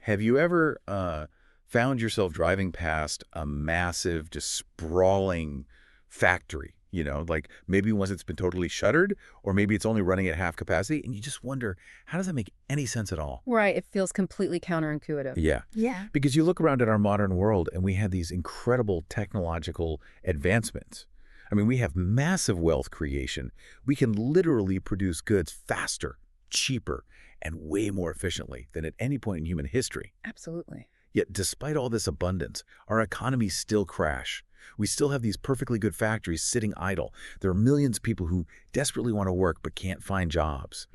Have you ever found yourself driving past a massive, just sprawling factory? Like maybe once it's been totally shuttered, or maybe it's only running at half capacity, and you just wonder, how does that make any sense at all? Right, it feels completely counterintuitive. Yeah, Yeah. because you look around at our modern world, and we have these incredible technological advancements. I mean, we have massive wealth creation. We can literally produce goods faster, cheaper, and way more efficiently than at any point in human history. Absolutely. Yet despite all this abundance, our economies still crash. We still have these perfectly good factories sitting idle. There are millions of people who desperately want to work but can't find jobs.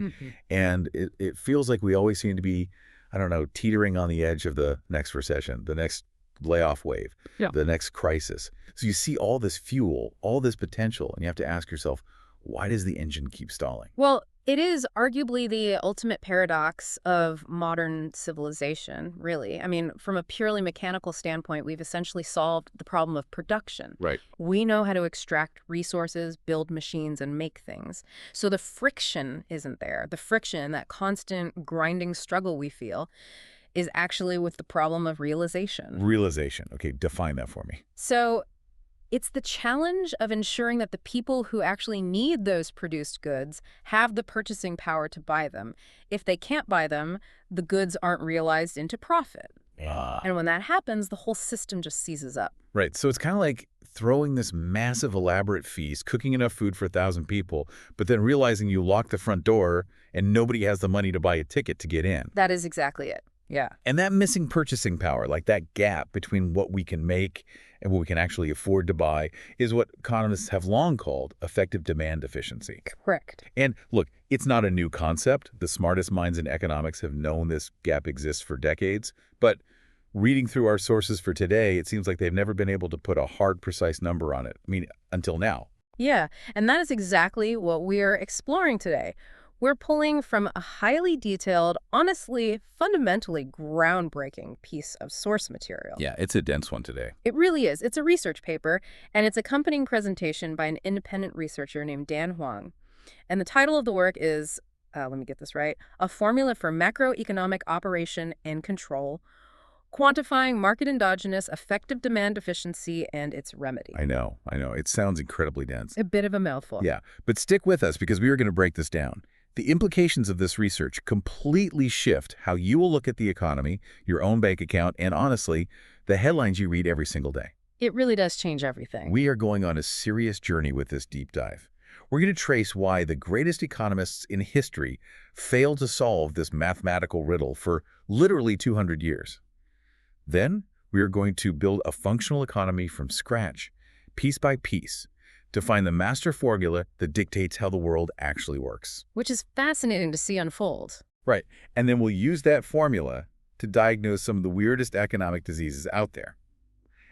And it feels like we always seem to be, I don't know, teetering on the edge of the next recession, the next layoff wave, Yeah. the next crisis. So you see all this fuel, all this potential, and you have to ask yourself, why does the engine keep stalling? Well, it is arguably the ultimate paradox of modern civilization, really. I mean, from a purely mechanical standpoint, we've essentially solved the problem of production. Right. We know how to extract resources, build machines, and make things. So the friction isn't there. The friction, that constant grinding struggle we feel, is actually with the problem of realization. Realization. Okay, define that for me. So it's the challenge of ensuring that the people who actually need those produced goods have the purchasing power to buy them. If they can't buy them, the goods aren't realized into profit. Ah. And when that happens, the whole system just seizes up. Right. So it's kind of like throwing this massive elaborate feast, cooking enough food for 1,000 people, but then realizing you lock the front door and nobody has the money to buy a ticket to get in. That is exactly it. Yeah. And that missing purchasing power, like that gap between what we can make and what we can actually afford to buy, is what economists have long called effective demand deficiency. Correct. And look, it's not a new concept. The smartest minds in economics have known this gap exists for decades. But reading through our sources for today, it seems like they've never been able to put a hard, precise number on it. I mean, until now. Yeah, and that is exactly what we're exploring today. We're pulling from a highly detailed, honestly, fundamentally groundbreaking piece of source material. Yeah, it's a dense one today. It really is. It's a research paper, and it's accompanying presentation by an independent researcher named Dan Huang. And the title of the work is, let me get this right, A Formula for Macroeconomic Operation and Control, Quantifying Market Endogenous Effective Demand Deficiency and Its Remedy. I know. It sounds incredibly dense. A bit of a mouthful. Yeah, but stick with us because we are going to break this down. The implications of this research completely shift how you will look at the economy, your own bank account, and honestly, the headlines you read every single day. It really does change everything. We are going on a serious journey with this deep dive. We're going to trace why the greatest economists in history failed to solve this mathematical riddle for literally 200 years. Then, we are going to build a functional economy from scratch, piece by piece, to find the master formula that dictates how the world actually works. Which is fascinating to see unfold. Right. And then we'll use that formula to diagnose some of the weirdest economic diseases out there.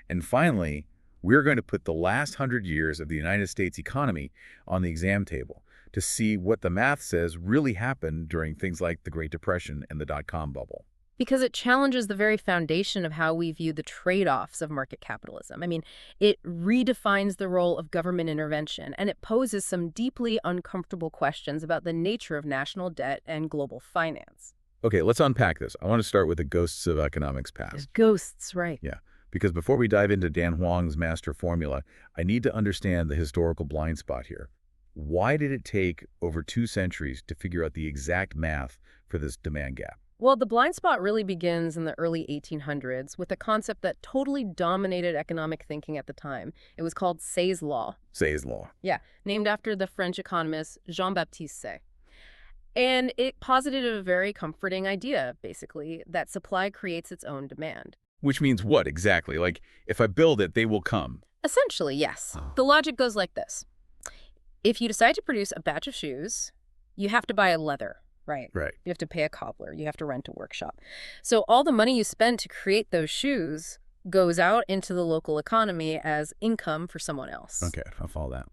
And finally, we're going to put the last 100 years of the United States economy on the exam table to see what the math says really happened during things like the Great Depression and the dot-com bubble. Because it challenges the very foundation of how we view the trade-offs of market capitalism. I mean, it redefines the role of government intervention, and it poses some deeply uncomfortable questions about the nature of national debt and global finance. Okay, let's unpack this. I want to start with the ghosts of economics There's past. ghosts, right? Yeah, because before we dive into Dan Huang's master formula, I need to understand the historical blind spot here. Why did it take over 2 centuries to figure out the exact math for this demand gap? Well, the blind spot really begins in the early 1800s with a concept that totally dominated economic thinking at the time. It was called Say's Law. Say's law. Yeah, named after the French economist Jean-Baptiste Say. And it posited a very comforting idea, basically, that supply creates its own demand. Which means what exactly? Like, if I build it, they will come. Essentially, yes. The logic goes like this. If you decide to produce a batch of shoes, you have to buy leather. Right. You have to pay a cobbler. You have to rent a workshop. So all the money you spend to create those shoes goes out into the local economy as income for someone else. Okay, I'll follow that.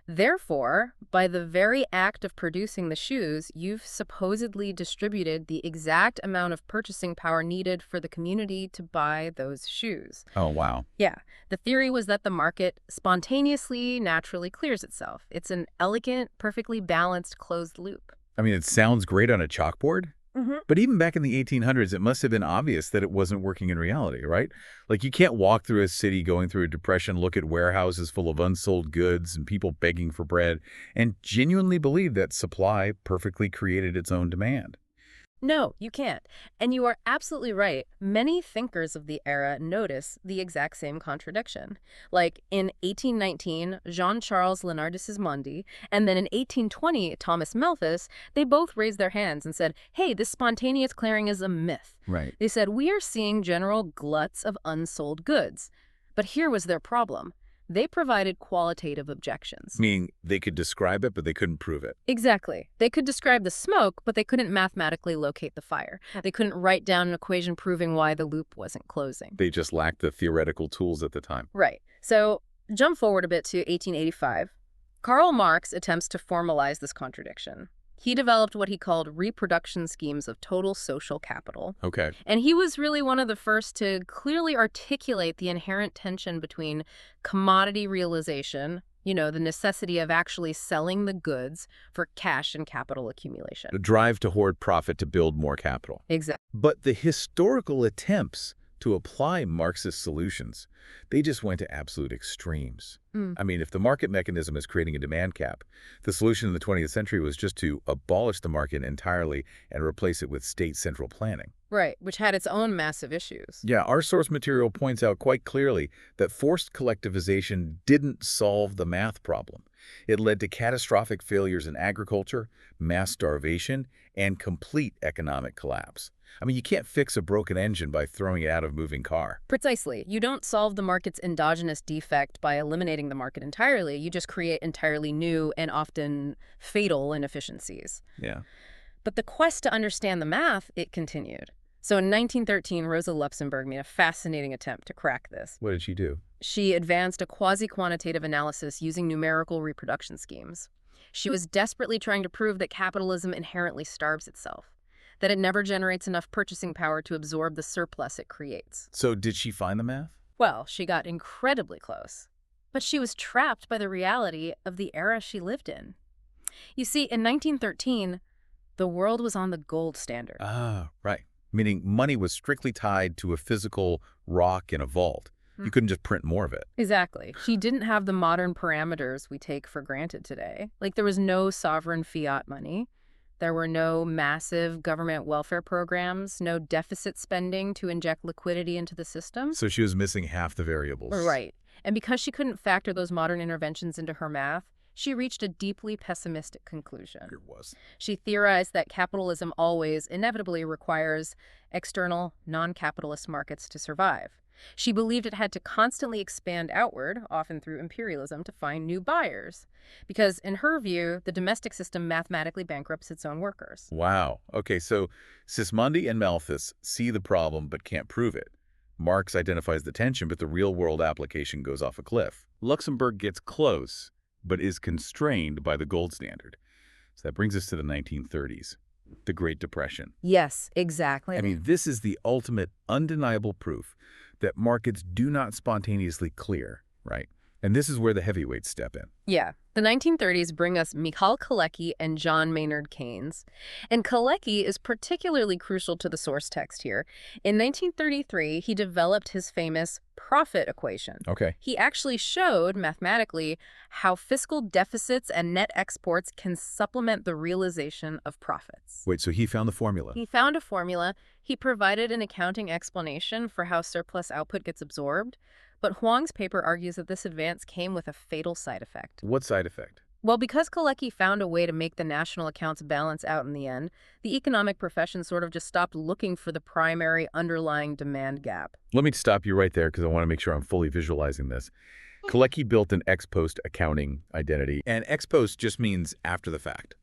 Therefore, by the very act of producing the shoes, you've supposedly distributed the exact amount of purchasing power needed for the community to buy those shoes. Oh, wow. Yeah. The theory was that the market spontaneously, naturally clears itself. It's an elegant, perfectly balanced closed loop. I mean, it sounds great on a chalkboard. But even back in the 1800s, it must have been obvious that it wasn't working in reality, right? Like, you can't walk through a city going through a depression, look at warehouses full of unsold goods and people begging for bread, and genuinely believe that supply perfectly created its own demand. No, you can't. And you are absolutely right. Many thinkers of the era notice the exact same contradiction. Like in 1819, Jean-Charles Leonardisismondi, and then in 1820, Thomas Malthus, they both raised their hands and said, hey, this spontaneous clearing is a myth. Right. They said, we are seeing general gluts of unsold goods. But here was their problem. They provided qualitative objections. Meaning they could describe it, but they couldn't prove it. Exactly. They could describe the smoke, but they couldn't mathematically locate the fire. They couldn't write down an equation proving why the loop wasn't closing. They just lacked the theoretical tools at the time. Right. So jump forward a bit to 1885. Karl Marx attempts to formalize this contradiction. He developed what he called reproduction schemes of total social capital. Okay. And he was really one of the first to clearly articulate the inherent tension between commodity realization, the necessity of actually selling the goods for cash and capital accumulation. The drive to hoard profit to build more capital. Exactly. But the historical attempts to apply Marxist solutions, they just went to absolute extremes. I mean, if the market mechanism is creating a demand cap, the solution in the 20th century was just to abolish the market entirely and replace it with state central planning. Right, which had its own massive issues. Yeah, our source material points out quite clearly that forced collectivization didn't solve the math problem. It led to catastrophic failures in agriculture, mass starvation, and complete economic collapse. I mean, you can't fix a broken engine by throwing it out of a moving car. Precisely. You don't solve the market's endogenous defect by eliminating the market entirely. You just create entirely new and often fatal inefficiencies. Yeah. But the quest to understand the math, it continued. So in 1913, Rosa Luxemburg made a fascinating attempt to crack this. What did she do? She advanced a quasi-quantitative analysis using numerical reproduction schemes. She was desperately trying to prove that capitalism inherently starves itself, that it never generates enough purchasing power to absorb the surplus it creates. So did she find the math? Well, she got incredibly close. But she was trapped by the reality of the era she lived in. You see, in 1913, the world was on the gold standard. Ah, right. Meaning money was strictly tied to a physical rock in a vault. You couldn't just print more of it. Exactly. She didn't have the modern parameters we take for granted today. Like, there was no sovereign fiat money. There were no massive government welfare programs, no deficit spending to inject liquidity into the system. So she was missing half the variables. Right. And because she couldn't factor those modern interventions into her math, she reached a deeply pessimistic conclusion. It was. She theorized that capitalism always inevitably requires external, non-capitalist markets to survive. She believed it had to constantly expand outward, often through imperialism, to find new buyers. Because, in her view, the domestic system mathematically bankrupts its own workers. Wow. Okay, so Sismondi and Malthus see the problem but can't prove it. Marx identifies the tension, but the real-world application goes off a cliff. Luxemburg gets close, but is constrained by the gold standard. So that brings us to the 1930s, the Great Depression. Yes, exactly. I mean, this is the ultimate undeniable proof that markets do not spontaneously clear, right? And this is where the heavyweights step in. Yeah. The 1930s bring us Mikhail Kalecki and John Maynard Keynes. And Kalecki is particularly crucial to the source text here. In 1933, he developed his famous profit equation. Okay. He actually showed mathematically how fiscal deficits and net exports can supplement the realization of profits. Wait, so he found the formula. He found a formula. He provided an accounting explanation for how surplus output gets absorbed. But Huang's paper argues that this advance came with a fatal side effect. What side effect? Well, because Kalecki found a way to make the national accounts balance out in the end, the economic profession sort of just stopped looking for the primary underlying demand gap. Let me stop you right there because I want to make sure I'm fully visualizing this. Kalecki built an ex post accounting identity, and ex post just means after the fact.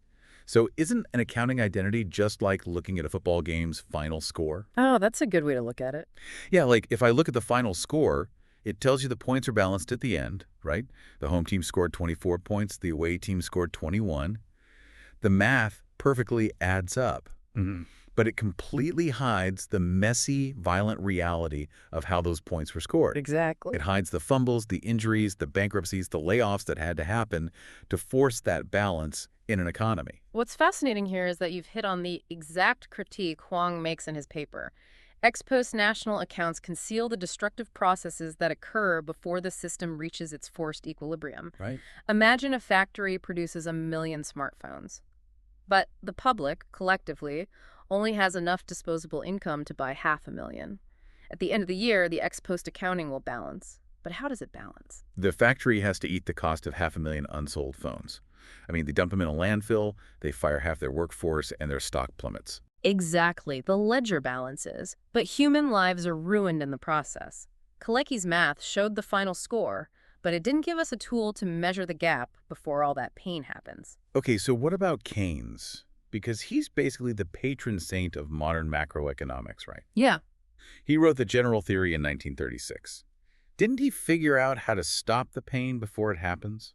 So isn't an accounting identity just like looking at a football game's final score? Oh, that's a good way to look at it. Yeah, like if I look at the final score, it tells you the points are balanced at the end, right? The home team scored 24 points. The away team scored 21. The math perfectly adds up, but it completely hides the messy, violent reality of how those points were scored. Exactly. It hides the fumbles, the injuries, the bankruptcies, the layoffs that had to happen to force that balance in an economy. What's fascinating here is that you've hit on the exact critique Huang makes in his paper. Ex post national accounts conceal the destructive processes that occur before the system reaches its forced equilibrium. Right. Imagine a factory produces 1 million smartphones, but the public, collectively, only has enough disposable income to buy 500,000. At the end of the year, the ex post accounting will balance. But how does it balance? The factory has to eat the cost of 500,000 unsold phones. I mean, they dump them in a landfill, they fire half their workforce, and their stock plummets. Exactly, the ledger balances, but human lives are ruined in the process. Kalecki's math showed the final score, but it didn't give us a tool to measure the gap before all that pain happens. Okay, so what about Keynes? Because he's basically the patron saint of modern macroeconomics, right? Yeah. He wrote the general theory in 1936. Didn't he figure out how to stop the pain before it happens?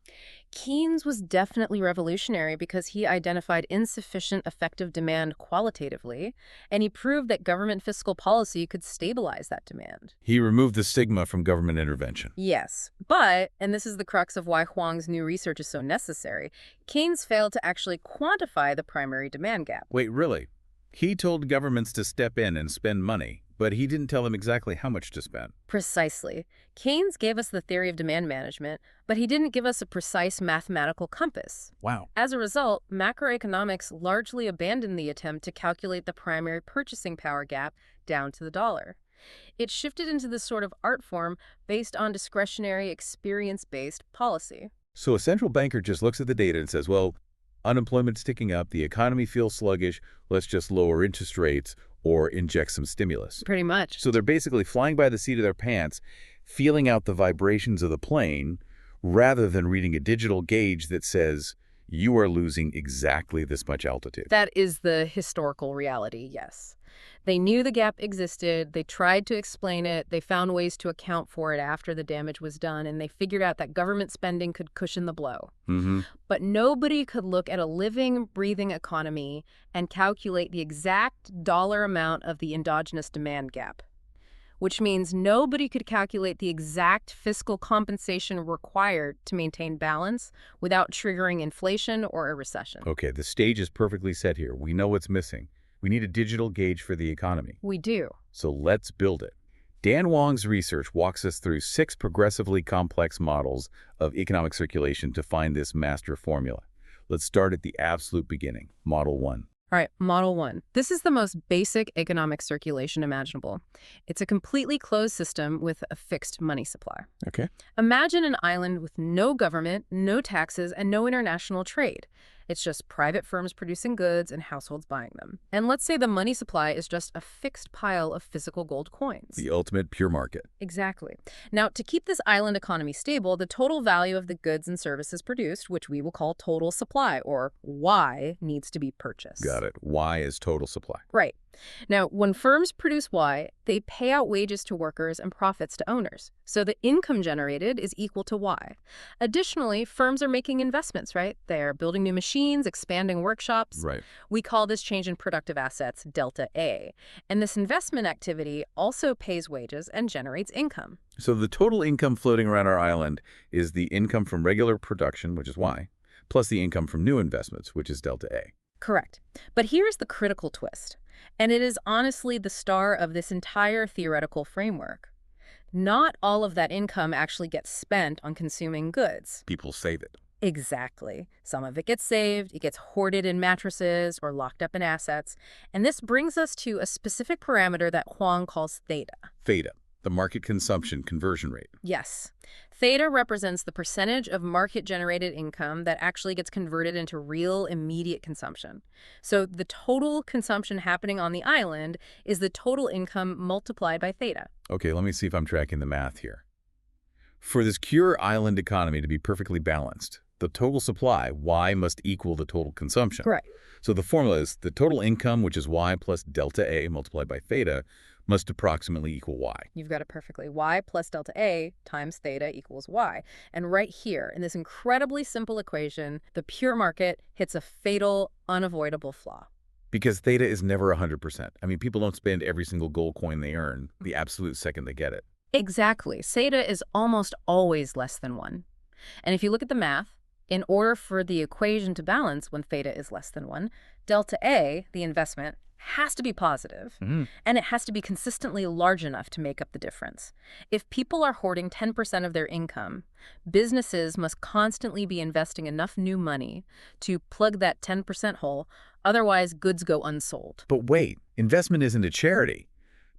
Keynes was definitely revolutionary because he identified insufficient effective demand qualitatively, and he proved that government fiscal policy could stabilize that demand. He removed the stigma from government intervention. Yes, but, and this is the crux of why Huang's new research is so necessary, Keynes failed to actually quantify the primary demand gap. Wait, really? He told governments to step in and spend money, but he didn't tell them exactly how much to spend. Precisely. Keynes gave us the theory of demand management, but he didn't give us a precise mathematical compass. Wow. As a result, macroeconomics largely abandoned the attempt to calculate the primary purchasing power gap down to the dollar. It shifted into this sort of art form based on discretionary, experience-based policy. So a central banker just looks at the data and says, well, unemployment's ticking up, the economy feels sluggish, let's just lower interest rates or inject some stimulus. Pretty much. So they're basically flying by the seat of their pants, feeling out the vibrations of the plane, rather than reading a digital gauge that says, you are losing exactly this much altitude. That is the historical reality, yes. They knew the gap existed, they tried to explain it, they found ways to account for it after the damage was done, and they figured out that government spending could cushion the blow. But nobody could look at a living, breathing economy and calculate the exact dollar amount of the endogenous demand gap, which means nobody could calculate the exact fiscal compensation required to maintain balance without triggering inflation or a recession. Okay, the stage is perfectly set here. We know what's missing. We need a digital gauge for the economy. We do. So let's build it. Dan Wong's research walks us through 6 progressively complex models of economic circulation to find this master formula. Let's start at the absolute beginning, Model 1. All right, Model 1. This is the most basic economic circulation imaginable. It's a completely closed system with a fixed money supply. Okay. Imagine an island with no government, no taxes, and no international trade. It's just private firms producing goods and households buying them. And let's say the money supply is just a fixed pile of physical gold coins. The ultimate pure market. Exactly. Now, to keep this island economy stable, the total value of the goods and services produced, which we will call total supply, or Y, needs to be purchased. Got it. Y is total supply. Right. Now, when firms produce Y, they pay out wages to workers and profits to owners. So the income generated is equal to Y. Additionally, firms are making investments, right? They're building new machines, expanding workshops. Right. We call this change in productive assets delta A. And this investment activity also pays wages and generates income. So the total income floating around our island is the income from regular production, which is Y, plus the income from new investments, which is delta A. Correct. But here's the critical twist. And it is honestly the star of this entire theoretical framework. Not all of that income actually gets spent on consuming goods. People save it. Exactly. Some of it gets saved, it gets hoarded in mattresses or locked up in assets. And this brings us to a specific parameter that Huang calls theta. Theta, the market consumption conversion rate. Yes. Theta represents the percentage of market-generated income that actually gets converted into real, immediate consumption. So the total consumption happening on the island is the total income multiplied by theta. Okay, let me see if I'm tracking the math here. For this pure island economy to be perfectly balanced, the total supply, Y, must equal the total consumption. Correct. So the formula is the total income, which is Y plus delta A multiplied by theta, must approximately equal Y. You've got it perfectly. Y plus delta A times theta equals Y. And right here, in this incredibly simple equation, the pure market hits a fatal, unavoidable flaw. Because theta is never 100%. I mean, people don't spend every single gold coin they earn the absolute second they get it. Exactly. Theta is almost always less than 1. And if you look at the math, In order for the equation to balance when theta is less than 1, delta A, the investment, has to be positive, Mhm. and it has to be consistently large enough to make up the difference. If people are hoarding 10% of their income, businesses must constantly be investing enough new money to plug that 10% hole, otherwise goods go unsold. But wait, investment isn't a charity.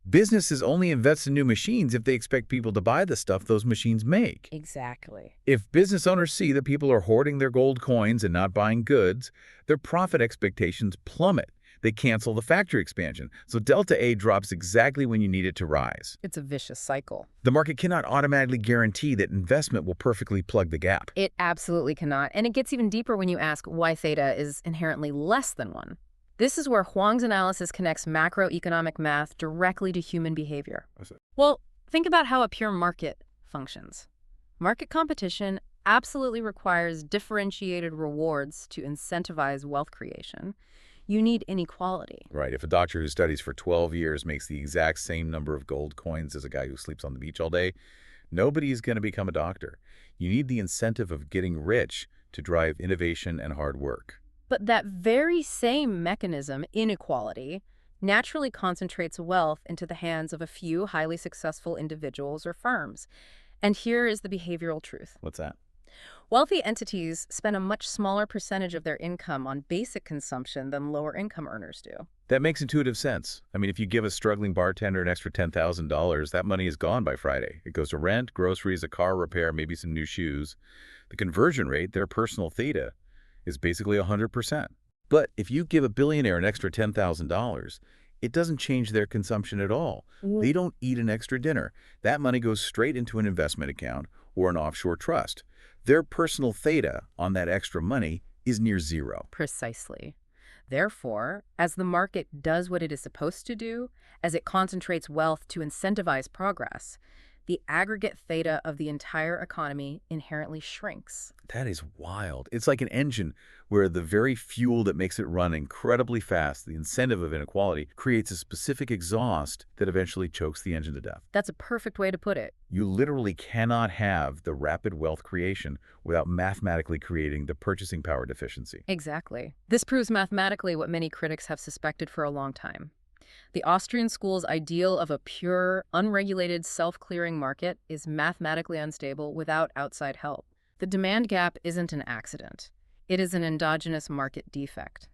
Businesses only invest in new machines if they expect people to buy the stuff those machines make. Exactly. If business owners see that people are hoarding their gold coins and not buying goods, their profit expectations plummet. They cancel the factory expansion, so delta A drops exactly when you need it to rise. It's a vicious cycle. The market cannot automatically guarantee that investment will perfectly plug the gap. It absolutely cannot, and it gets even deeper when you ask why theta is inherently less than 1. This is where Huang's analysis connects macroeconomic math directly to human behavior. Well, think about how a pure market functions. Market competition absolutely requires differentiated rewards to incentivize wealth creation. You need inequality. Right, if a doctor who studies for 12 years makes the exact same number of gold coins as a guy who sleeps on the beach all day, nobody's going to become a doctor. You need the incentive of getting rich to drive innovation and hard work. But that very same mechanism, inequality, naturally concentrates wealth into the hands of a few highly successful individuals or firms. And here is the behavioral truth. What's that? Wealthy entities spend a much smaller percentage of their income on basic consumption than lower income earners do. That makes intuitive sense. I mean, if you give a struggling bartender an extra $10,000, that money is gone by Friday. It goes to rent, groceries, a car repair, maybe some new shoes. The conversion rate, their personal theta, is basically 100%. But if you give a billionaire an extra $10,000, it doesn't change their consumption at all. They don't eat an extra dinner. That money goes straight into an investment account or an offshore trust. Their personal theta on that extra money is near zero. Precisely. Therefore, as the market does what it is supposed to do, as it concentrates wealth to incentivize progress, the aggregate theta of the entire economy inherently shrinks. That is wild. It's like an engine where the very fuel that makes it run incredibly fast, the incentive of inequality, creates a specific exhaust that eventually chokes the engine to death. That's a perfect way to put it. You literally cannot have the rapid wealth creation without mathematically creating the purchasing power deficiency. Exactly. This proves mathematically what many critics have suspected for a long time. The Austrian school's ideal of a pure, unregulated, self-clearing market is mathematically unstable without outside help. The demand gap isn't an accident. It is an endogenous market defect.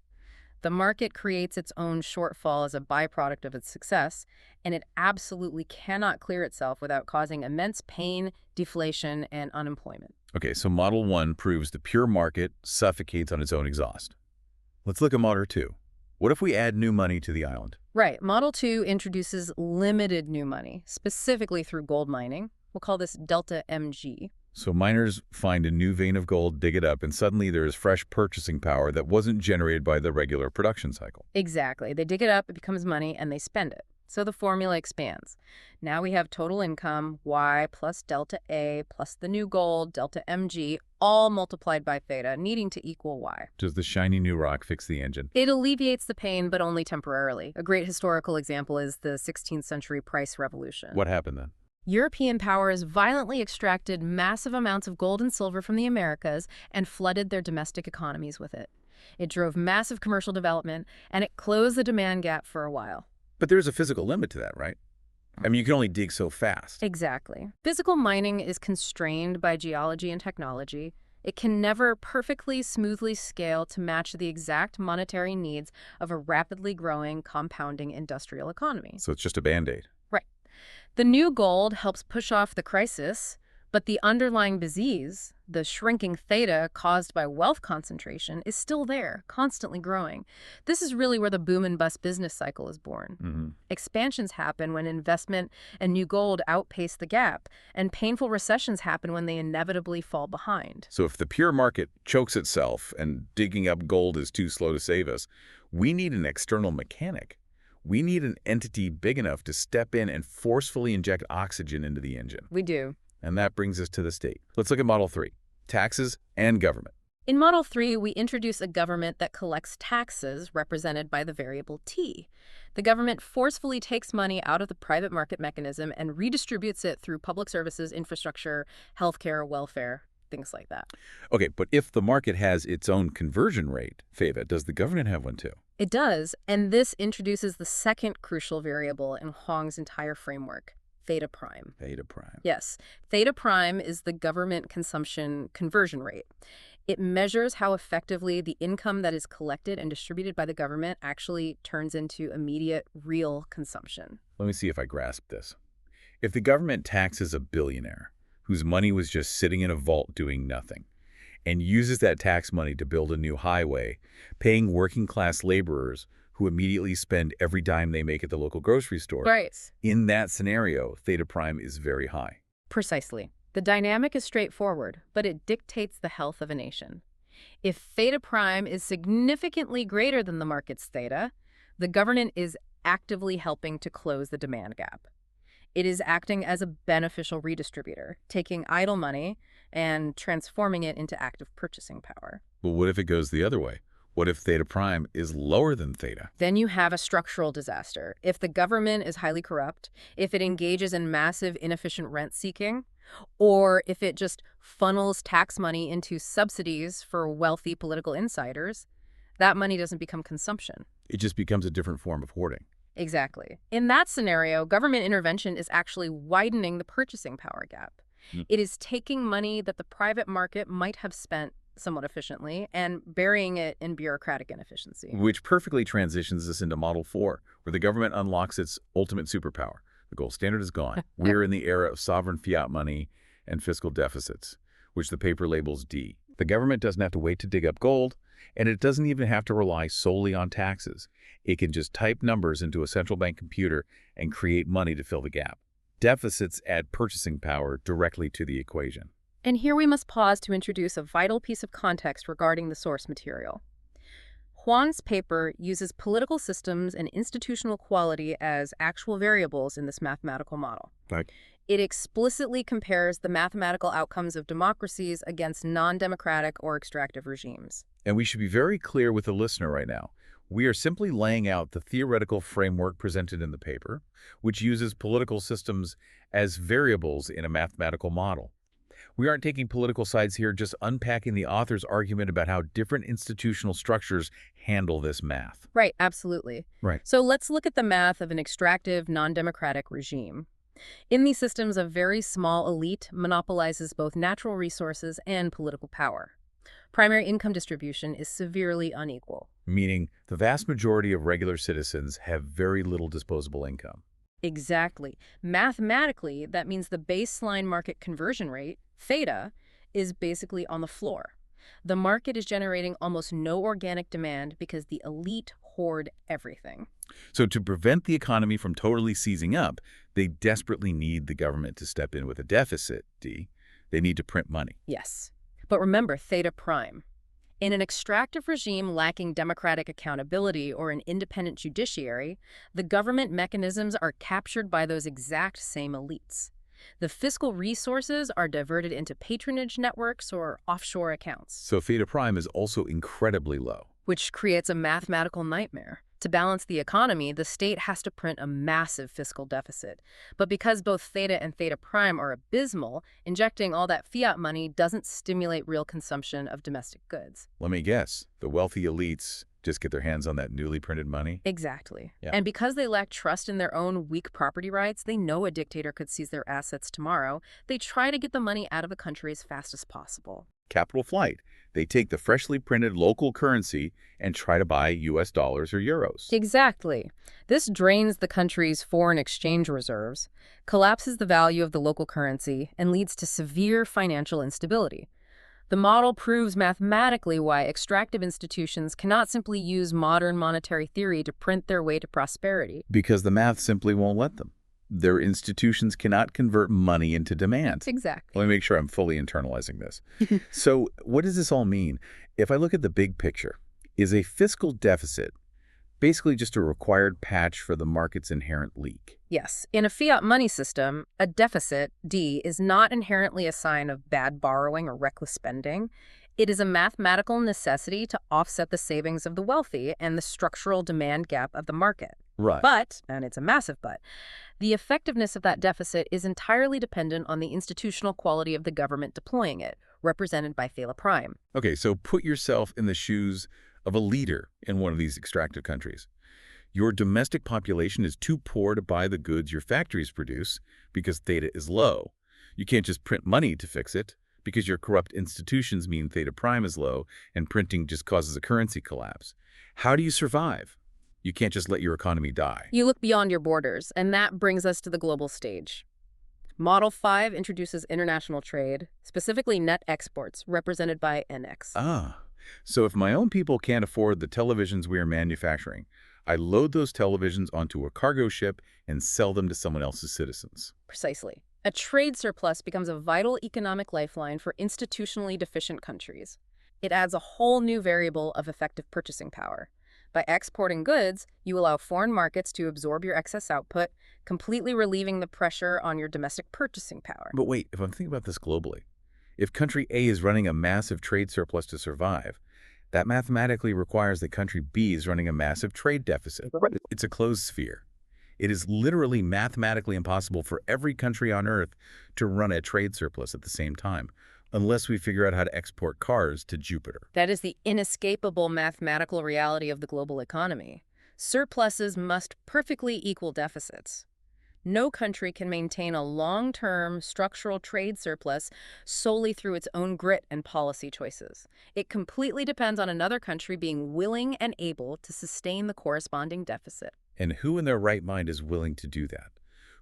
The market creates its own shortfall as a byproduct of its success, and it absolutely cannot clear itself without causing immense pain, deflation, and unemployment. Okay, so Model 1 proves the pure market suffocates on its own exhaust. Let's look at Model 2. What if we add new money to the island? Right. Model 2 introduces limited new money, specifically through gold mining. We'll call this delta MG. So miners find a new vein of gold, dig it up, and suddenly there is fresh purchasing power that wasn't generated by the regular production cycle. Exactly. They dig it up, it becomes money, and they spend it. So the formula expands. Now we have total income, Y plus delta A plus the new gold, delta MG, all multiplied by theta, needing to equal Y. Does the shiny new rock fix the engine? It alleviates the pain, but only temporarily. A great historical example is the 16th century price revolution. What happened then? European powers violently extracted massive amounts of gold and silver from the Americas and flooded their domestic economies with it. It drove massive commercial development, and it closed the demand gap for a while. But there's a physical limit to that, right? I mean, you can only dig so fast. Exactly. Physical mining is constrained by geology and technology. It can never perfectly, smoothly scale to match the exact monetary needs of a rapidly growing, compounding industrial economy. So it's just a Band-Aid. Right. The new gold helps push off the crisis, but the underlying disease, the shrinking theta caused by wealth concentration, is still there, constantly growing. This is really where the boom and bust business cycle is born. Expansions happen when investment and new gold outpace the gap, and painful recessions happen when they inevitably fall behind. So if the pure market chokes itself and digging up gold is too slow to save us, we need an external mechanic. We need an entity big enough to step in and forcefully inject oxygen into the engine. We do. And that brings us to the state. Let's look at Model 3, taxes and government. In Model 3, we introduce a government that collects taxes represented by the variable T. The government forcefully takes money out of the private market mechanism and redistributes it through public services, infrastructure, healthcare, welfare. things like that. Okay, but if the market has its own conversion rate, theta, does the government have one too? It does, and this introduces the second crucial variable in Huang's entire framework, theta prime. Theta prime. Yes, theta prime is the government consumption conversion rate. It measures how effectively the income that is collected and distributed by the government actually turns into immediate, real consumption. Let me see if I grasp this. If the government taxes a billionaire whose money was just sitting in a vault doing nothing, and uses that tax money to build a new highway, paying working-class laborers who immediately spend every dime they make at the local grocery store, Right. in that scenario, theta prime is very high. Precisely. The dynamic is straightforward, but it dictates the health of a nation. If theta prime is significantly greater than the market's theta, the government is actively helping to close the demand gap. It is acting as a beneficial redistributor, taking idle money and transforming it into active purchasing power. But what if it goes the other way? What if theta prime is lower than theta? Then you have a structural disaster. If the government is highly corrupt, if it engages in massive inefficient rent seeking, or if it just funnels tax money into subsidies for wealthy political insiders, that money doesn't become consumption. It just becomes a different form of hoarding. Exactly. In that scenario, government intervention is actually widening the purchasing power gap. It is taking money that the private market might have spent somewhat efficiently and burying it in bureaucratic inefficiency. Which perfectly transitions us into Model 4, where the government unlocks its ultimate superpower. The gold standard is gone. We're in the era of sovereign fiat money and fiscal deficits, which the paper labels D. The government doesn't have to wait to dig up gold, and it doesn't even have to rely solely on taxes. It can just type numbers into a central bank computer and create money to fill the gap. Deficits add purchasing power directly to the equation. And here we must pause to introduce a vital piece of context regarding the source material. Huang's paper uses political systems and institutional quality as actual variables in this mathematical model. Like, It explicitly compares the mathematical outcomes of democracies against non-democratic or extractive regimes. and we should be very clear with the listener right now. We are simply laying out the theoretical framework presented in the paper, which uses political systems as variables in a mathematical model. We aren't taking political sides here, just unpacking the author's argument about how different institutional structures handle this math. Right, absolutely. Right. So let's look at the math of an extractive, non-democratic regime. In these systems, a very small elite monopolizes both natural resources and political power. Primary income distribution is severely unequal. Meaning the vast majority of regular citizens have very little disposable income. Exactly. Mathematically, that means the baseline market conversion rate, theta, is basically on the floor. The market is generating almost no organic demand because the elite hoard everything. So to prevent the economy from totally seizing up, they desperately need the government to step in with a deficit, D. They need to print money. Yes. But remember theta prime. In an extractive regime lacking democratic accountability or an independent judiciary, the government mechanisms are captured by those exact same elites. The fiscal resources are diverted into patronage networks or offshore accounts, So theta prime is also incredibly low. which creates a mathematical nightmare. To balance the economy, the state has to print a massive fiscal deficit. But because both theta and theta prime are abysmal, injecting all that fiat money doesn't stimulate real consumption of domestic goods. Let me guess, the wealthy elites just get their hands on that newly printed money? Exactly. Yeah. And because they lack trust in their own weak property rights, they know a dictator could seize their assets tomorrow. They try to get the money out of the country as fast as possible. Capital flight. They take the freshly printed local currency and try to buy US dollars or euros. Exactly. This drains the country's foreign exchange reserves, collapses the value of the local currency, and leads to severe financial instability. The model proves mathematically why extractive institutions cannot simply use modern monetary theory to print their way to prosperity. Because the math simply won't let them. Their institutions cannot convert money into demand. Exactly. Let me make sure I'm fully internalizing this. So what does this all mean? If I look at the big picture, is a fiscal deficit basically just a required patch for the market's inherent leak? Yes. In a fiat money system, a deficit, D, is not inherently a sign of bad borrowing or reckless spending. It is a mathematical necessity to offset the savings of the wealthy and the structural demand gap of the market. Right. But, and it's a massive but, the effectiveness of that deficit is entirely dependent on the institutional quality of the government deploying it. represented by theta prime. Okay, so put yourself in the shoes of a leader in one of these extractive countries. Your domestic population is too poor to buy the goods your factories produce because theta is low. You can't just print money to fix it because your corrupt institutions mean theta prime is low and printing just causes a currency collapse. How do you survive? You can't just let your economy die. You look beyond your borders, and that brings us to the global stage. Model 5 introduces international trade, specifically net exports, represented by NX. So if my own people can't afford the televisions we are manufacturing, I load those televisions onto a cargo ship and sell them to someone else's citizens. Precisely. A trade surplus becomes a vital economic lifeline for institutionally deficient countries. It adds a whole new variable of effective purchasing power. By exporting goods, you allow foreign markets to absorb your excess output, completely relieving the pressure on your domestic purchasing power. But wait, if I'm thinking about this globally, if country A is running a massive trade surplus to survive, that mathematically requires that country B is running a massive trade deficit. It's a closed sphere. It is literally mathematically impossible for every country on Earth to run a trade surplus at the same time, unless we figure out how to export cars to Jupiter. That is the inescapable mathematical reality of the global economy. Surpluses must perfectly equal deficits. No country can maintain a long-term structural trade surplus solely through its own grit and policy choices. It completely depends on another country being willing and able to sustain the corresponding deficit. And who in their right mind is willing to do that?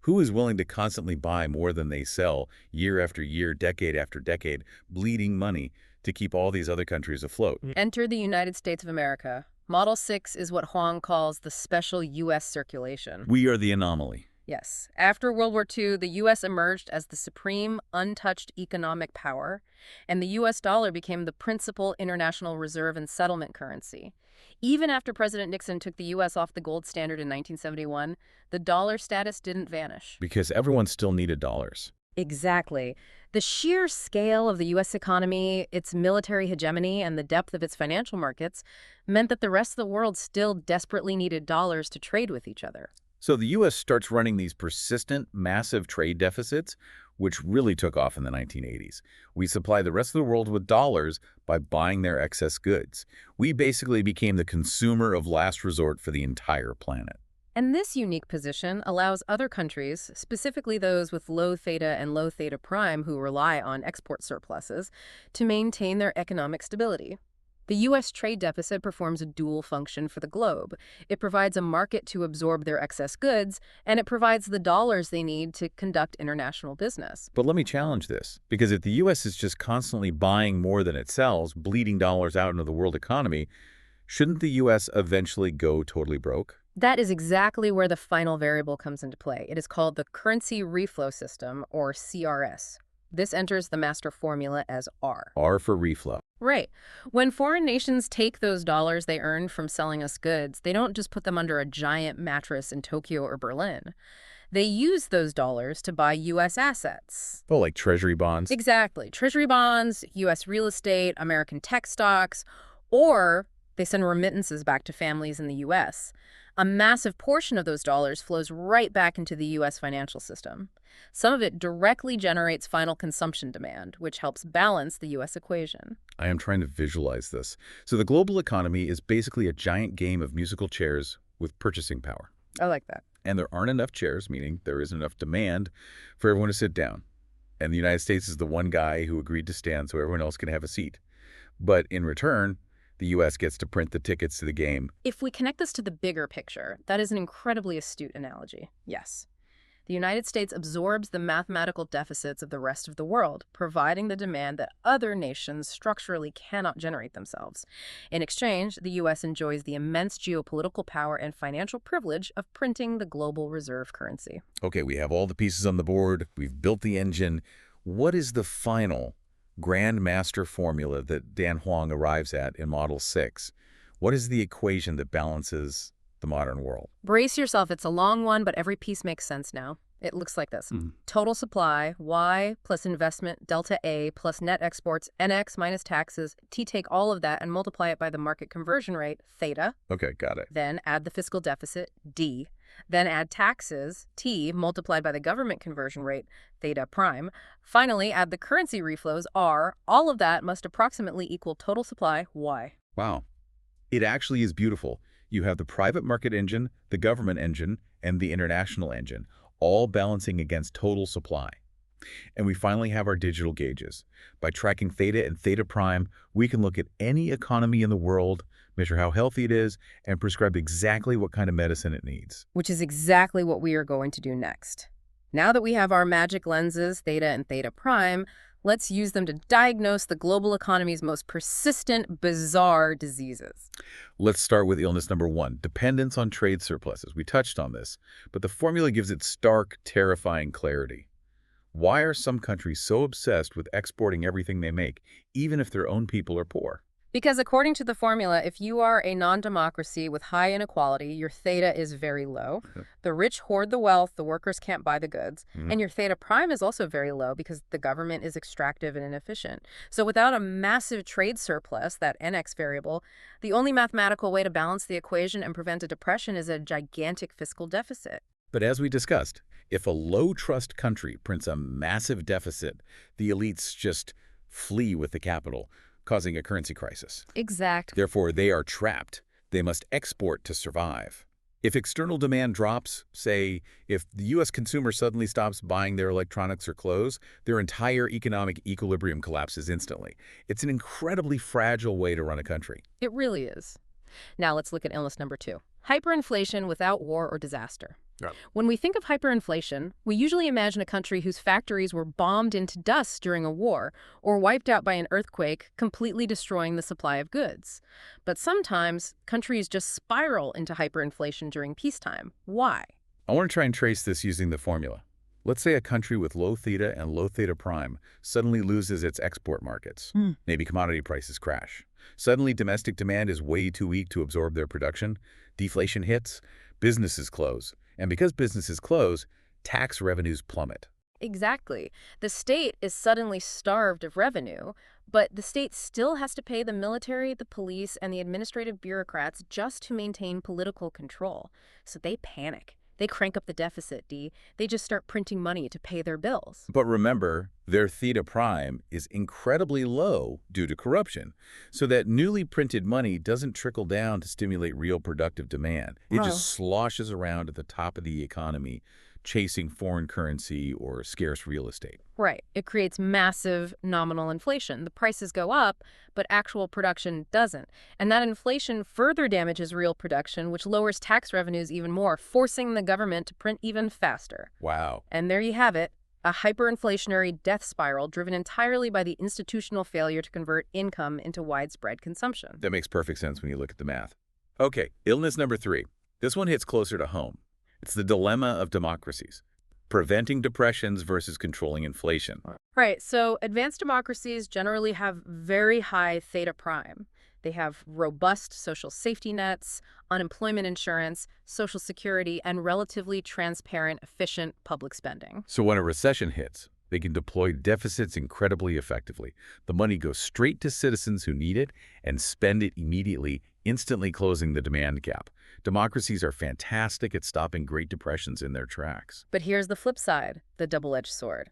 Who is willing to constantly buy more than they sell, year after year, decade after decade, bleeding money to keep all these other countries afloat? Enter the United States of America. Model 6 is what Huang calls the special U.S. circulation. We are the anomaly. Yes. After World War II, the U.S. emerged as the supreme, untouched economic power, and the U.S. dollar became the principal international reserve and settlement currency. Even after President Nixon took the U.S. off the gold standard in 1971, the dollar status didn't vanish. Because everyone still needed dollars. Exactly. The sheer scale of the U.S. economy, its military hegemony, and the depth of its financial markets meant that the rest of the world still desperately needed dollars to trade with each other. So the U.S. starts running these persistent, massive trade deficits, which really took off in the 1980s. We supply the rest of the world with dollars by buying their excess goods. We basically became the consumer of last resort for the entire planet. And this unique position allows other countries, specifically those with low theta and low theta prime who rely on export surpluses, to maintain their economic stability. The U.S. trade deficit performs a dual function for the globe. It provides a market to absorb their excess goods, and it provides the dollars they need to conduct international business. But let me challenge this, because if the U.S. is just constantly buying more than it sells, bleeding dollars out into the world economy, shouldn't the U.S. eventually go totally broke? That is exactly where the final variable comes into play. It is called the currency reflow system, or CRS. This enters the master formula as R. R for reflow. Right. When foreign nations take those dollars they earned from selling us goods, they don't just put them under a giant mattress in Tokyo or Berlin. They use those dollars to buy U.S. assets. Oh, like treasury bonds? Exactly. Treasury bonds, U.S. real estate, American tech stocks, or they send remittances back to families in the U.S. A massive portion of those dollars flows right back into the U.S. financial system. Some of it directly generates final consumption demand, which helps balance the U.S. equation. I am trying to visualize this. So the global economy is basically a giant game of musical chairs with purchasing power. I like that. And there aren't enough chairs, meaning there isn't enough demand for everyone to sit down. And the United States is the one guy who agreed to stand so everyone else can have a seat. But in return, the U.S. gets to print the tickets to the game. If we connect this to the bigger picture, that is an incredibly astute analogy. Yes. The United States absorbs the mathematical deficits of the rest of the world, providing the demand that other nations structurally cannot generate themselves. In exchange, the U.S. enjoys the immense geopolitical power and financial privilege of printing the global reserve currency. Okay, we have all the pieces on the board. We've built the engine. What is the final grand master formula that Dan Huang arrives at in Model 6? What is the equation that balances the modern world? Brace yourself. It's a long one, but every piece makes sense now. It looks like this. Total supply, Y plus investment, delta A plus net exports, NX minus taxes. Take all of that and multiply it by the market conversion rate, theta. Okay, got it. Then add the fiscal deficit, D. Then add taxes, T, multiplied by the government conversion rate, theta prime. Finally, add the currency reflows, R. All of that must approximately equal total supply, Y. Wow. It actually is beautiful. You have the private market engine, the government engine, and the international engine, all balancing against total supply. And we finally have our digital gauges. By tracking theta and theta prime, we can look at any economy in the world, measure how healthy it is, and prescribe exactly what kind of medicine it needs. Which is exactly what we are going to do next. Now that we have our magic lenses, theta and theta prime, let's use them to diagnose the global economy's most persistent, bizarre diseases. Let's start with illness number 1, dependence on trade surpluses. We touched on this, but the formula gives it stark, terrifying clarity. Why are some countries so obsessed with exporting everything they make, even if their own people are poor? Because according to the formula, if you are a non-democracy with high inequality, your theta is very low. The rich hoard the wealth, the workers can't buy the goods. And your theta prime is also very low because the government is extractive and inefficient. So without a massive trade surplus, that NX variable, the only mathematical way to balance the equation and prevent a depression is a gigantic fiscal deficit. But as we discussed, if a low-trust country prints a massive deficit, the elites just flee with the capital, causing a currency crisis. Exactly. Therefore, they are trapped. They must export to survive. If external demand drops, say, if the U.S. consumer suddenly stops buying their electronics or clothes, their entire economic equilibrium collapses instantly. It's an incredibly fragile way to run a country. It really is. Now let's look at illness number 2. Hyperinflation without war or disaster. Yeah. When we think of hyperinflation, we usually imagine a country whose factories were bombed into dust during a war or wiped out by an earthquake, completely destroying the supply of goods. But sometimes, countries just spiral into hyperinflation during peacetime. Why? I want to try and trace this using the formula. Let's say a country with low theta and low theta prime suddenly loses its export markets. Maybe commodity prices crash. Suddenly, domestic demand is way too weak to absorb their production. Deflation hits, businesses close. And because businesses close, tax revenues plummet. Exactly. The state is suddenly starved of revenue, but the state still has to pay the military, the police, and the administrative bureaucrats just to maintain political control. So they panic. They crank up the deficit, D. They just start printing money to pay their bills. But remember, their theta prime is incredibly low due to corruption, so that newly printed money doesn't trickle down to stimulate real productive demand. It just sloshes around at the top of the economy, chasing foreign currency or scarce real estate. Right. It creates massive nominal inflation. The prices go up, but actual production doesn't. And that inflation further damages real production, which lowers tax revenues even more, forcing the government to print even faster. Wow. And there you have it, a hyperinflationary death spiral driven entirely by the institutional failure to convert income into widespread consumption. That makes perfect sense when you look at the math. Okay, illness number 3. This one hits closer to home. It's the dilemma of democracies. Preventing depressions versus controlling inflation. Right, so advanced democracies generally have very high theta prime. They have robust social safety nets, unemployment insurance, social security, and relatively transparent, efficient public spending. So when a recession hits, they can deploy deficits incredibly effectively. The money goes straight to citizens who need it and spend it immediately, instantly closing the demand gap. Democracies are fantastic at stopping Great Depressions in their tracks. But here's the flip side, the double-edged sword.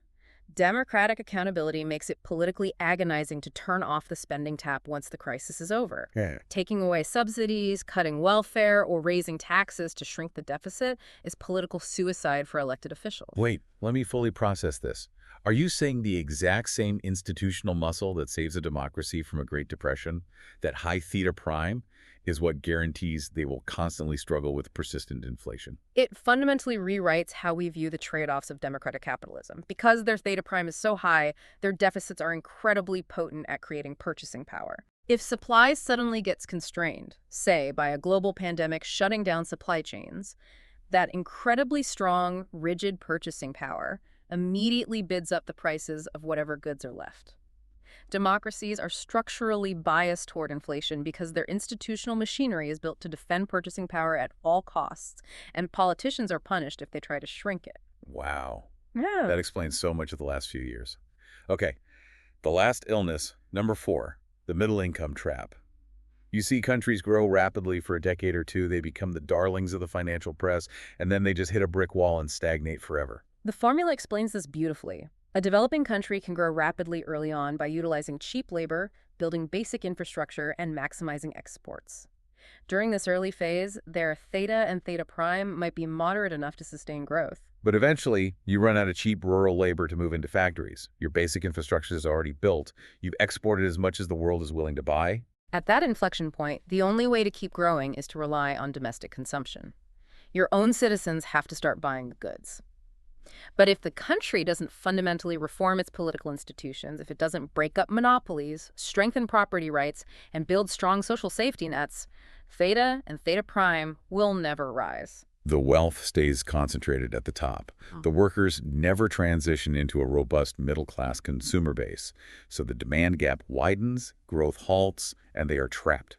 Democratic accountability makes it politically agonizing to turn off the spending tap once the crisis is over. Taking away subsidies, cutting welfare, or raising taxes to shrink the deficit is political suicide for elected officials. Wait, let me fully process this. Are you saying the exact same institutional muscle that saves a democracy from a Great Depression, that high theta prime, is what guarantees they will constantly struggle with persistent inflation? It fundamentally rewrites how we view the trade-offs of democratic capitalism. Because their theta prime is so high, their deficits are incredibly potent at creating purchasing power. If supply suddenly gets constrained, say by a global pandemic shutting down supply chains, that incredibly strong, rigid purchasing power immediately bids up the prices of whatever goods are left. Democracies are structurally biased toward inflation because their institutional machinery is built to defend purchasing power at all costs, and politicians are punished if they try to shrink it. Wow. Yeah. That explains so much of the last few years. Okay, the last illness, number 4, the middle income trap. You see countries grow rapidly for a decade or two, they become the darlings of the financial press, and then they just hit a brick wall and stagnate forever. The formula explains this beautifully. A developing country can grow rapidly early on by utilizing cheap labor, building basic infrastructure, and maximizing exports. During this early phase, their theta and theta prime might be moderate enough to sustain growth. But eventually, you run out of cheap rural labor to move into factories. Your basic infrastructure is already built. You've exported as much as the world is willing to buy. At that inflection point, the only way to keep growing is to rely on domestic consumption. Your own citizens have to start buying the goods. But if the country doesn't fundamentally reform its political institutions, if it doesn't break up monopolies, strengthen property rights, and build strong social safety nets, theta and theta prime will never rise. The wealth stays concentrated at the top. The workers never transition into a robust middle-class consumer base. So the demand gap widens, growth halts, and they are trapped.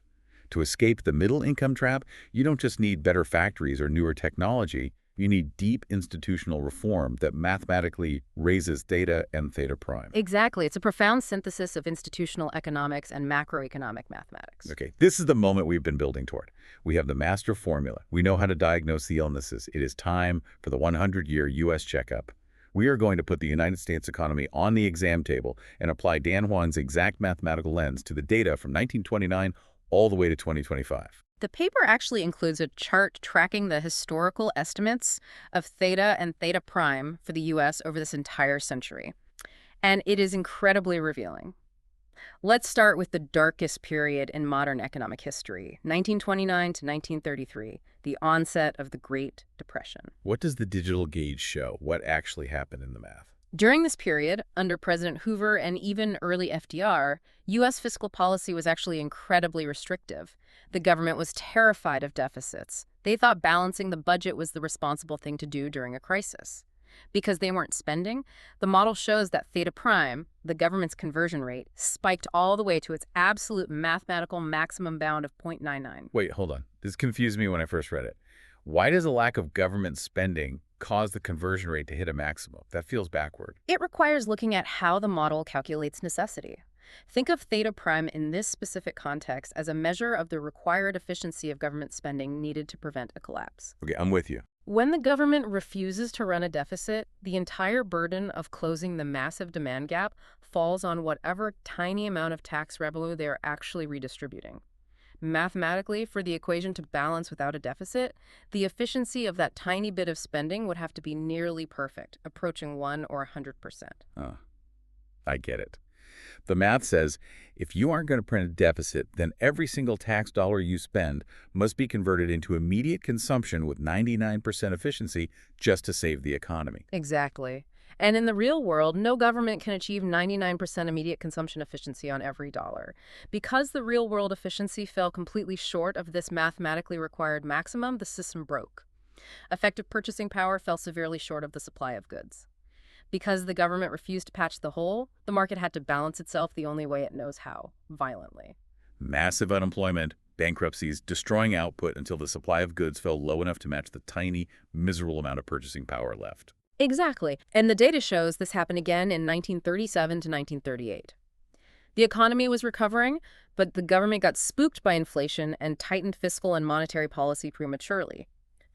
To escape the middle-income trap, you don't just need better factories or newer technology. You need deep institutional reform that mathematically raises theta and theta prime. Exactly. It's a profound synthesis of institutional economics and macroeconomic mathematics. Okay, this is the moment we've been building toward. We have the master formula. We know how to diagnose the illnesses. It is time for the 100-year U.S. checkup. We are going to put the United States economy on the exam table and apply Dan Huang's exact mathematical lens to the data from 1929 all the way to 2025. The paper actually includes a chart tracking the historical estimates of theta and theta prime for the U.S. over this entire century. And it is incredibly revealing. Let's start with the darkest period in modern economic history, 1929 to 1933, the onset of the Great Depression. What does the digital gauge show? What actually happened in the math? During this period, under President Hoover and even early FDR, U.S. fiscal policy was actually incredibly restrictive. The government was terrified of deficits. They thought balancing the budget was the responsible thing to do during a crisis. Because they weren't spending, the model shows that theta prime, the government's conversion rate, spiked all the way to its absolute mathematical maximum bound of 0.99. Wait, hold on. This confused me when I first read it. Why does a lack of government spending cause the conversion rate to hit a maximum? That feels backward. It requires looking at how the model calculates necessity. Think of theta prime in this specific context as a measure of the required efficiency of government spending needed to prevent a collapse. Okay, I'm with you. When the government refuses to run a deficit, the entire burden of closing the massive demand gap falls on whatever tiny amount of tax revenue they are actually redistributing. Mathematically, for the equation to balance without a deficit, the efficiency of that tiny bit of spending would have to be nearly perfect, approaching 1 or 100%. Oh, I get it. The math says if you aren't going to print a deficit, then every single tax dollar you spend must be converted into immediate consumption with 99% efficiency just to save the economy. Exactly. And in the real world, no government can achieve 99% immediate consumption efficiency on every dollar. Because the real-world efficiency fell completely short of this mathematically required maximum, the system broke. Effective purchasing power fell severely short of the supply of goods. Because the government refused to patch the hole, the market had to balance itself the only way it knows how, violently. Massive unemployment, bankruptcies, destroying output until the supply of goods fell low enough to match the tiny, miserable amount of purchasing power left. Exactly. And the data shows this happened again in 1937 to 1938. The economy was recovering, but the government got spooked by inflation and tightened fiscal and monetary policy prematurely.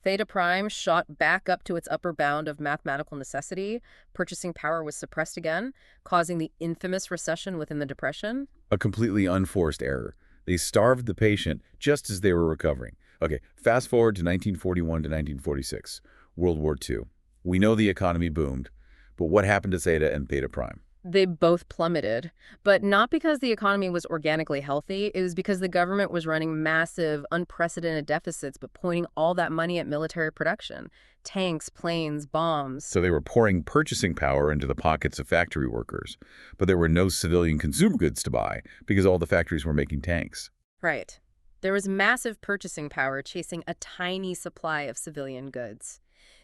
Theta prime shot back up to its upper bound of mathematical necessity. Purchasing power was suppressed again, causing the infamous recession within the Depression. A completely unforced error. They starved the patient just as they were recovering. Okay, fast forward to 1941 to 1946, World War II. We know the economy boomed, but what happened to theta and theta prime? They both plummeted, but not because the economy was organically healthy. It was because the government was running massive, unprecedented deficits, but pointing all that money at military production. Tanks, planes, bombs. So they were pouring purchasing power into the pockets of factory workers, but there were no civilian consumer goods to buy because all the factories were making tanks. Right. There was massive purchasing power chasing a tiny supply of civilian goods.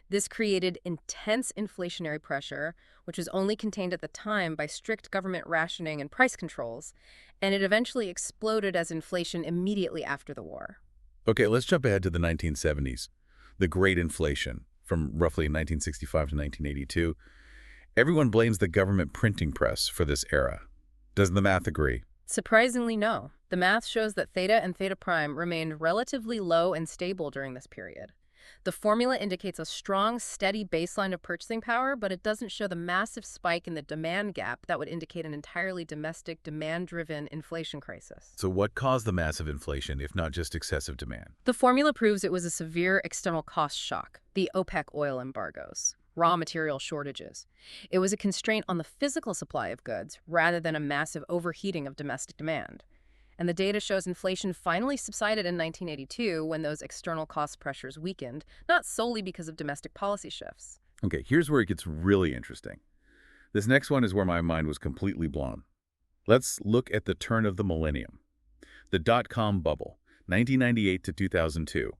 This created intense inflationary pressure, which was only contained at the time by strict government rationing and price controls, and it eventually exploded as inflation immediately after the war. Okay, let's jump ahead to the 1970s. The Great Inflation, from roughly 1965 to 1982. Everyone blames the government printing press for this era. Doesn't the math agree? Surprisingly, no. The math shows that theta and theta prime remained relatively low and stable during this period. The formula indicates a strong, steady baseline of purchasing power, but it doesn't show the massive spike in the demand gap that would indicate an entirely domestic, demand-driven inflation crisis. So what caused the massive inflation, if not just excessive demand? The formula proves it was a severe external cost shock, the OPEC oil embargoes, raw material shortages. It was a constraint on the physical supply of goods rather than a massive overheating of domestic demand. And the data shows inflation finally subsided in 1982 when those external cost pressures weakened, not solely because of domestic policy shifts. Okay, here's where it gets really interesting. This next one is where my mind was completely blown. Let's look at the turn of the millennium. The dot-com bubble, 1998 to 2002.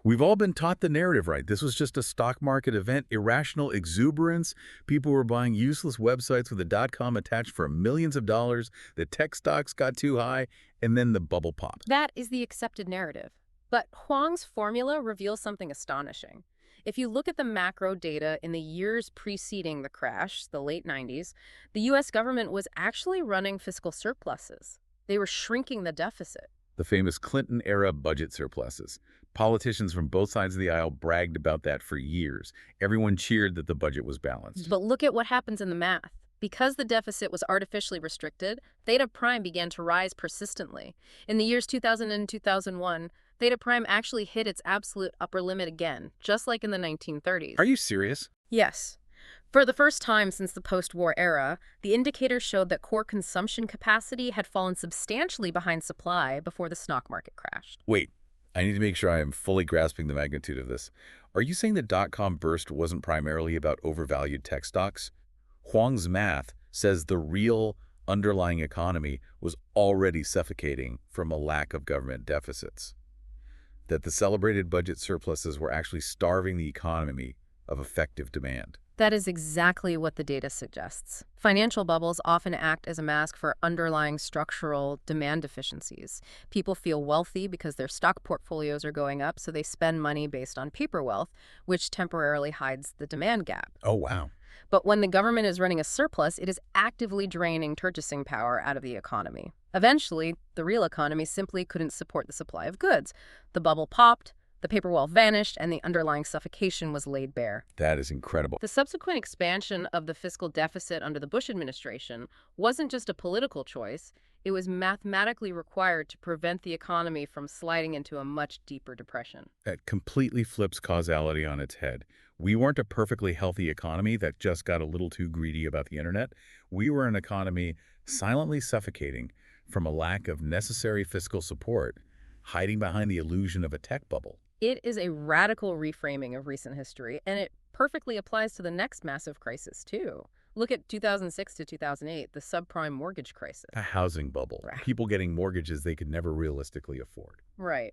We've all been taught the narrative, right? This was just a stock market event, irrational exuberance. People were buying useless websites with a dot-com attached for millions of dollars. The tech stocks got too high, and then the bubble popped. That is the accepted narrative. But Huang's formula reveals something astonishing. If you look at the macro data in the years preceding the crash, the late 90s, the U.S. government was actually running fiscal surpluses. They were shrinking the deficit. The famous Clinton-era budget surpluses. Politicians from both sides of the aisle bragged about that for years. Everyone cheered that the budget was balanced. But look at what happens in the math. Because the deficit was artificially restricted, theta prime began to rise persistently. In the years 2000 and 2001, theta prime actually hit its absolute upper limit again, just like in the 1930s. Are you serious? Yes. For the first time since the post-war era, the indicators showed that core consumption capacity had fallen substantially behind supply before the stock market crashed. Wait, I need to make sure I am fully grasping the magnitude of this. Are you saying the dot-com burst wasn't primarily about overvalued tech stocks? Huang's math says the real underlying economy was already suffocating from a lack of government deficits. That the celebrated budget surpluses were actually starving the economy of effective demand. That is exactly what the data suggests. Financial bubbles often act as a mask for underlying structural demand deficiencies. People feel wealthy because their stock portfolios are going up, so they spend money based on paper wealth, which temporarily hides the demand gap. Oh, wow. But when the government is running a surplus, it is actively draining purchasing power out of the economy. Eventually, the real economy simply couldn't support the supply of goods. The bubble popped, the paper wealth vanished, and the underlying suffocation was laid bare. That is incredible. The subsequent expansion of the fiscal deficit under the Bush administration wasn't just a political choice. It was mathematically required to prevent the economy from sliding into a much deeper depression. That completely flips causality on its head. We weren't a perfectly healthy economy that just got a little too greedy about the internet. We were an economy silently suffocating from a lack of necessary fiscal support, hiding behind the illusion of a tech bubble. It is a radical reframing of recent history, and it perfectly applies to the next massive crisis, too. Look at 2006 to 2008, the subprime mortgage crisis. A housing bubble. Right. People getting mortgages they could never realistically afford. Right.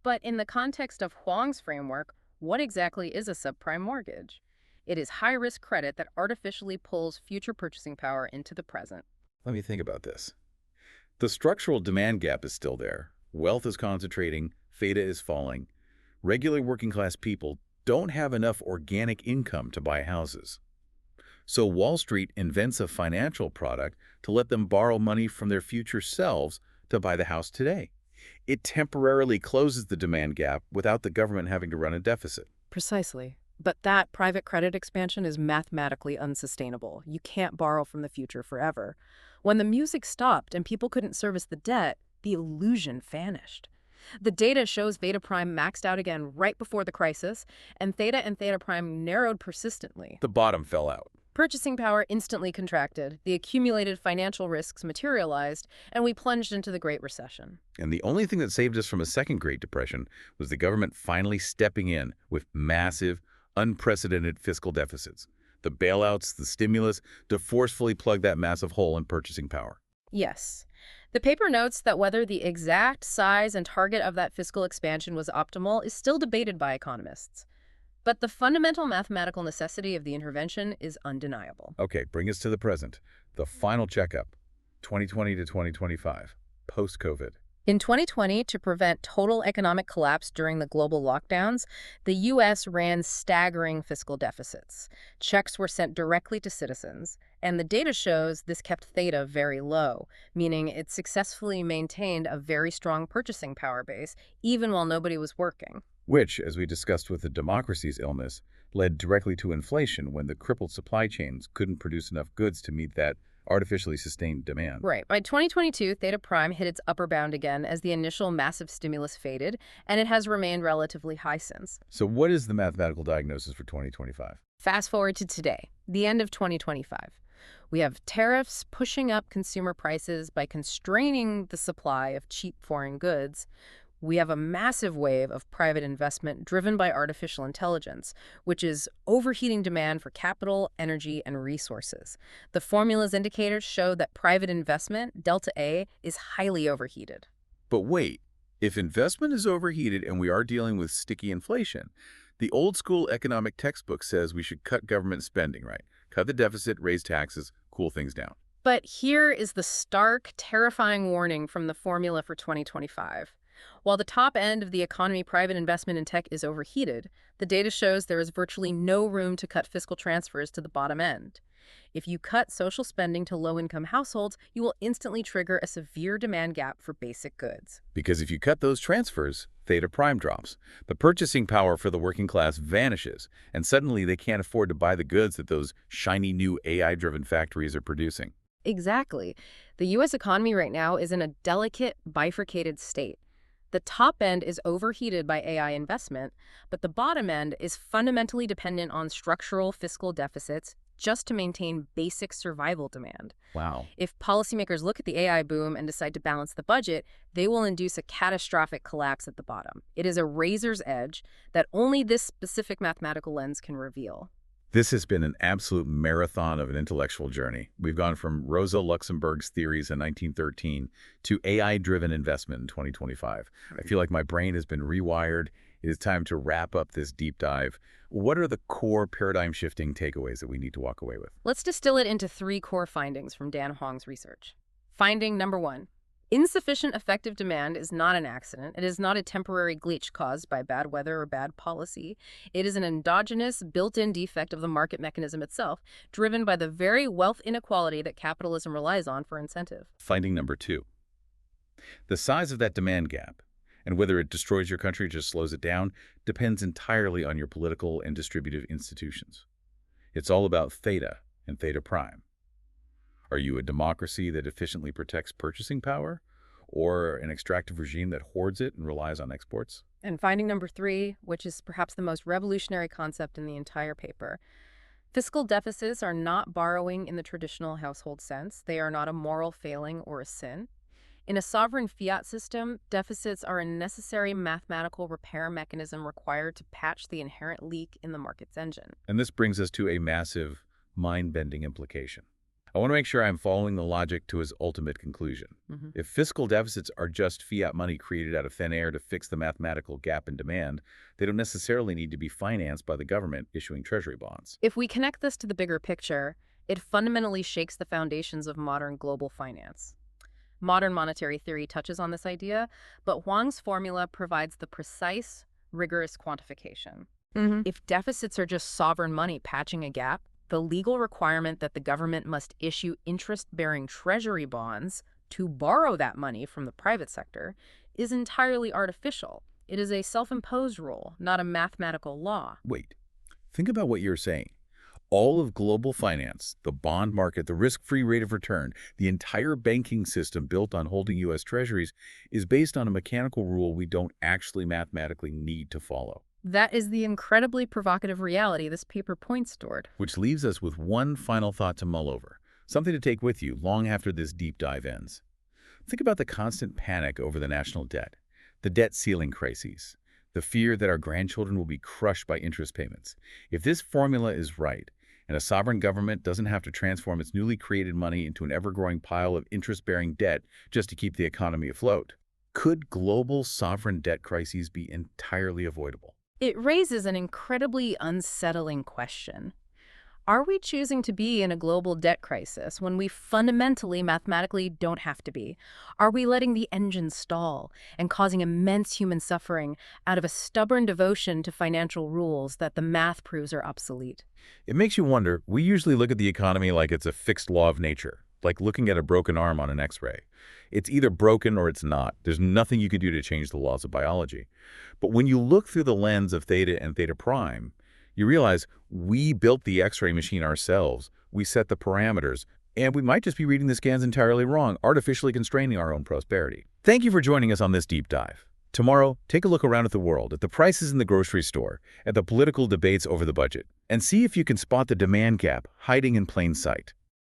But in the context of Huang's framework, what exactly is a subprime mortgage? It is high-risk credit that artificially pulls future purchasing power into the present. Let me think about this. The structural demand gap is still there. Wealth is concentrating, theta is falling. Regular working-class people don't have enough organic income to buy houses. So Wall Street invents a financial product to let them borrow money from their future selves to buy the house today. It temporarily closes the demand gap without the government having to run a deficit. Precisely. But that private credit expansion is mathematically unsustainable. You can't borrow from the future forever. When the music stopped and people couldn't service the debt, the illusion vanished. The data shows theta prime maxed out again right before the crisis, and theta prime narrowed persistently. The bottom fell out. Purchasing power instantly contracted, the accumulated financial risks materialized, and we plunged into the Great Recession. And the only thing that saved us from a second Great Depression was the government finally stepping in with massive, unprecedented fiscal deficits. The bailouts, the stimulus, to forcefully plug that massive hole in purchasing power. Yes. The paper notes that whether the exact size and target of that fiscal expansion was optimal is still debated by economists. But the fundamental mathematical necessity of the intervention is undeniable. Okay, bring us to the present. The final checkup, 2020 to 2025, post-COVID. In 2020, to prevent total economic collapse during the global lockdowns, the U.S. ran staggering fiscal deficits. Checks were sent directly to citizens, and the data shows this kept theta very low, meaning it successfully maintained a very strong purchasing power base, even while nobody was working. Which, as we discussed with the democracy's illness, led directly to inflation when the crippled supply chains couldn't produce enough goods to meet that artificially sustained demand. Right. By 2022, theta prime hit its upper bound again as the initial massive stimulus faded, and it has remained relatively high since. So what is the mathematical diagnosis for 2025? Fast forward to today, the end of 2025. We have tariffs pushing up consumer prices by constraining the supply of cheap foreign goods. We have a massive wave of private investment driven by artificial intelligence, which is overheating demand for capital, energy, and resources. The formula's indicators show that private investment, delta A, is highly overheated. But wait, if investment is overheated and we are dealing with sticky inflation, the old school economic textbook says we should cut government spending, right? Cut the deficit, raise taxes, cool things down. But here is the stark, terrifying warning from the formula for 2025. While the top end of the economy private investment in tech is overheated, the data shows there is virtually no room to cut fiscal transfers to the bottom end. If you cut social spending to low-income households, you will instantly trigger a severe demand gap for basic goods. Because if you cut those transfers, theta prime drops. The purchasing power for the working class vanishes, and suddenly they can't afford to buy the goods that those shiny new AI-driven factories are producing. Exactly. The U.S. economy right now is in a delicate, bifurcated state. The top end is overheated by AI investment, but the bottom end is fundamentally dependent on structural fiscal deficits just to maintain basic survival demand. Wow. If policymakers look at the AI boom and decide to balance the budget, they will induce a catastrophic collapse at the bottom. It is a razor's edge that only this specific mathematical lens can reveal. This has been an absolute marathon of an intellectual journey. We've gone from Rosa Luxemburg's theories in 1913 to AI-driven investment in 2025. I feel like my brain has been rewired. It is time to wrap up this deep dive. What are the core paradigm-shifting takeaways that we need to walk away with? Let's distill it into three core findings from Dan Huang's research. Finding number one. Insufficient effective demand is not an accident. It is not a temporary glitch caused by bad weather or bad policy. It is an endogenous, built-in defect of the market mechanism itself, driven by the very wealth inequality that capitalism relies on for incentive. Finding number two. The size of that demand gap, and whether it destroys your country or just slows it down, depends entirely on your political and distributive institutions. It's all about theta and theta prime. Are you a democracy that efficiently protects purchasing power, or an extractive regime that hoards it and relies on exports? And finding number three, which is perhaps the most revolutionary concept in the entire paper. Fiscal deficits are not borrowing in the traditional household sense. They are not a moral failing or a sin. In a sovereign fiat system, deficits are a necessary mathematical repair mechanism required to patch the inherent leak in the market's engine. And this brings us to a massive, mind-bending implication. I want to make sure I'm following the logic to his ultimate conclusion. If fiscal deficits are just fiat money created out of thin air to fix the mathematical gap in demand, they don't necessarily need to be financed by the government issuing treasury bonds. If we connect this to the bigger picture, it fundamentally shakes the foundations of modern global finance. Modern monetary theory touches on this idea, but Huang's formula provides the precise, rigorous quantification. If deficits are just sovereign money patching a gap, the legal requirement that the government must issue interest-bearing treasury bonds to borrow that money from the private sector is entirely artificial. It is a self-imposed rule, not a mathematical law. Wait, think about what you're saying. All of global finance, the bond market, the risk-free rate of return, the entire banking system built on holding U.S. treasuries is based on a mechanical rule we don't actually mathematically need to follow. That is the incredibly provocative reality this paper points toward. Which leaves us with one final thought to mull over, something to take with you long after this deep dive ends. Think about the constant panic over the national debt, the debt ceiling crises, the fear that our grandchildren will be crushed by interest payments. If this formula is right, and a sovereign government doesn't have to transform its newly created money into an ever-growing pile of interest-bearing debt just to keep the economy afloat, could global sovereign debt crises be entirely avoidable? It raises an incredibly unsettling question. Are we choosing to be in a global debt crisis when we fundamentally, mathematically don't have to be? Are we letting the engine stall and causing immense human suffering out of a stubborn devotion to financial rules that the math proves are obsolete? It makes you wonder. We usually look at the economy like it's a fixed law of nature, like looking at a broken arm on an X-ray. It's either broken or it's not. There's nothing you can do to change the laws of biology. But when you look through the lens of theta and theta prime, you realize we built the X-ray machine ourselves. We set the parameters, and we might just be reading the scans entirely wrong, artificially constraining our own prosperity. Thank you for joining us on this deep dive. Tomorrow, take a look around at the world, at the prices in the grocery store, at the political debates over the budget, and see if you can spot the demand gap hiding in plain sight.